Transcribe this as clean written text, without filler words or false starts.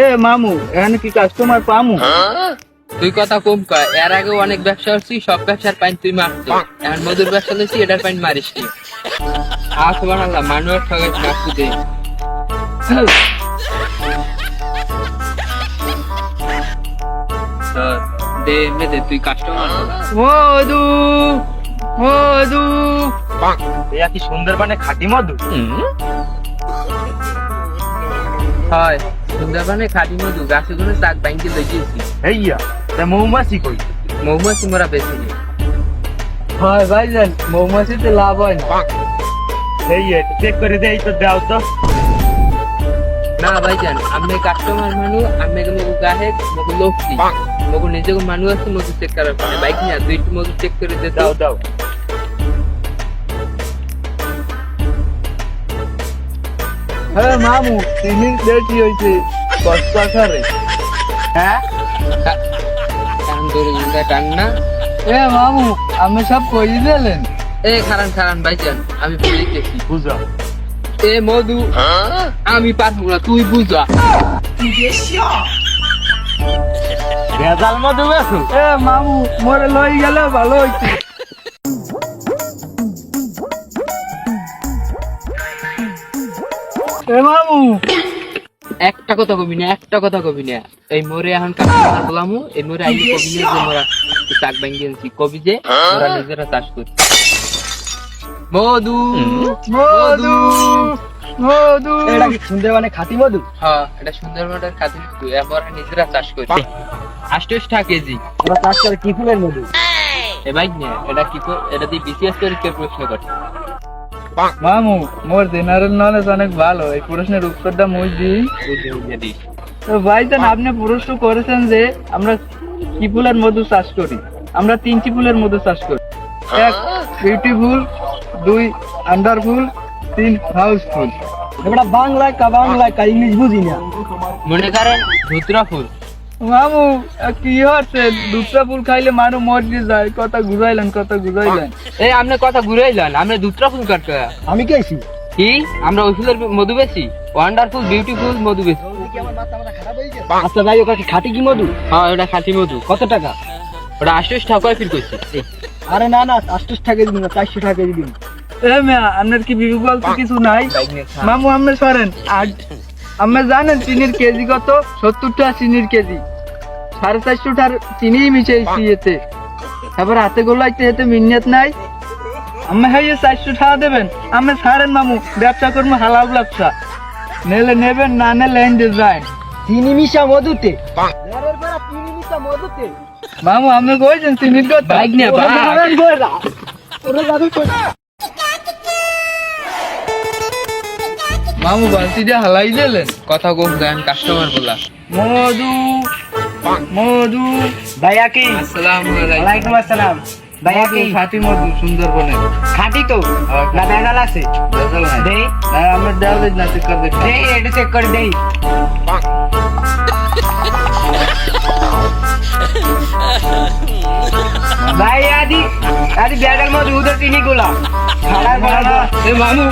এ মামু এখানে কি কাস্টমার পামু? তুই কথা কম কয়, এর আগে অনেক ব্যবসা করছি, সব ব্যবসার পাইন তুই মারতো। এখন মধুর ব্যবসা দিচ্ছি, এটার পাইন মারিস নি। সুবহানাল্লাহ, মানুষ ঠগাইস না তুই। দে দে তুই কাস্টমার। মধু মধু এয়া কি সুন্দরবনে খাঁটি মধু? হয় সুন্দরবনে খাঁটি মধু, গাছে গুলো চাক বাইঙ্গে লইয়েছি। এইয়া তা মৌমাছি কই? মৌমাছি মোরা বেশি নেই। হয় ভাইজান, মৌমাছিতে লাভ হয় না। এইয়া চেক করে দেই তো, দাও তো। না ভাইজান, আপনি কাস্টমার মানুষ, আপনি মগু গাহে মগু লোকটি মগু নিজেকে মানুষ আছে, মধু চেক করার পরে বাইক নিয়ে দুইটি মধু চেক করে দে। দাও দাও। হ্যাঁ মামু, চিনির বেশি হয়েছে কষ্ট আকারে। হ্যাঁ টান ধরে টান না। এ মামু, আমি সব কই দিলেন। এ খারান খারান ভাইজান, আমি বলিতেছি। বুঝা। এ মধু আমি পারবো না, তুই বুঝা। ভেজাল মধু বেছো? এ মামু, মোরে লই গেলে ভালো হইছে। এ মামু, একটা কথা কবি না, একটা কথা কবি না। এই মোরে এখন কাস্টমার বলামু, এই মোরে আইলে কবি না যে মোরা চাক ভাঙ্গি আনছি, কবি যে মোরা নিজেরা চাষ করি। মধু মধু মধু। এটা কি সুন্দরবনে খাঁটি মধু? হ্যাঁ, এটা সুন্দরবনের খাতির তুই আমরা নিজেরা চাষ করি। 28 কেজি। আমরা চাষ করে কি ফুলের মধু? এ ভাই না, এটা কি এটা দিয়ে বিসিএস করে কে প্রশ্ন করছে? মামু, মোর জেনারেল নলেজ অনেক ভালো, এই প্রশ্নের উত্তরটা মুই দিই। দিস। তো ভাইজান, আপনি প্রশ্ন করেছেন যে আমরা কি ফুলের মধু চাষ করি। আমরা 3টি ফুলের মধু চাষ করি। 1 বিউটিফুল, 2 আন্ডারফুল, 3 হাউসফুল। এটা বাংলায় কা ইংলিশ বুঝি না। মনে করেন ধুতরা ফুল। মামু, কি হচ্ছে? দুটা ফুল খাইলে মানুষ মরে যায়। কথা ঘুরাইলেন। এই আপনি কথা ঘুরাইলেন, আমরা ধুতরা ফুল কাটতে। আমি কেছি কি আমরা ওই ফুলের মধু বেশি? ওয়ান্ডারফুল বিউটিফুল মধু বেশি। আচ্ছা ভাই, ওটা কি খাঁটি কি মধু? হ্যাঁ, ওটা খাঁটি মধু। কত টাকা? ওটা 28 টাকা ফিল করছি। আরে না 28 টাকা দিন না, 400 টাকা দিন। এ মিয়া, আপনার কি বিবেক বলতে কিছু নাই? মামু, আপনি সরেন। আপনি জানেন চিনির কেজি কত? 70 টাকা চিনির কেজি। 450 টাকার চিনি মিশাইছি এতে। তারপর হাতে গোলাইতে এতে মিনিয়ত নাই। আমি হাইয়ে 400 টাকা দেবেন। আমি ছাড়েন মামু, ব্যবসা করবো হালাল ব্যবসা। নেলে নেবেন, না নেলে এন্ডে যায়। চিনি মিশা মধুতে। মামু, আপনি কইছেন চিনির কথা? বাইক নিয়ে বাইক। মামু, বালতি দিয়ে হালাই দিলেন। কথা কম দেন, কাস্টমার বলা। মধু মধু। ভাইয়া কি? আসসালামু আলাইকুম। ওয়ালাইকুম আসসালাম। ভাইয়া কি? খাঁটি মধু সুন্দরবনে। খাঁটি তো না ভেজাল আছে? ভেজাল নাই। দেই আমরা দেওয়া না, চেক করে দেখ। দেই, এটা চেক করে দেই। ভাই আদি ভেজাল মধু উধর চিনি গুলা। এ মামু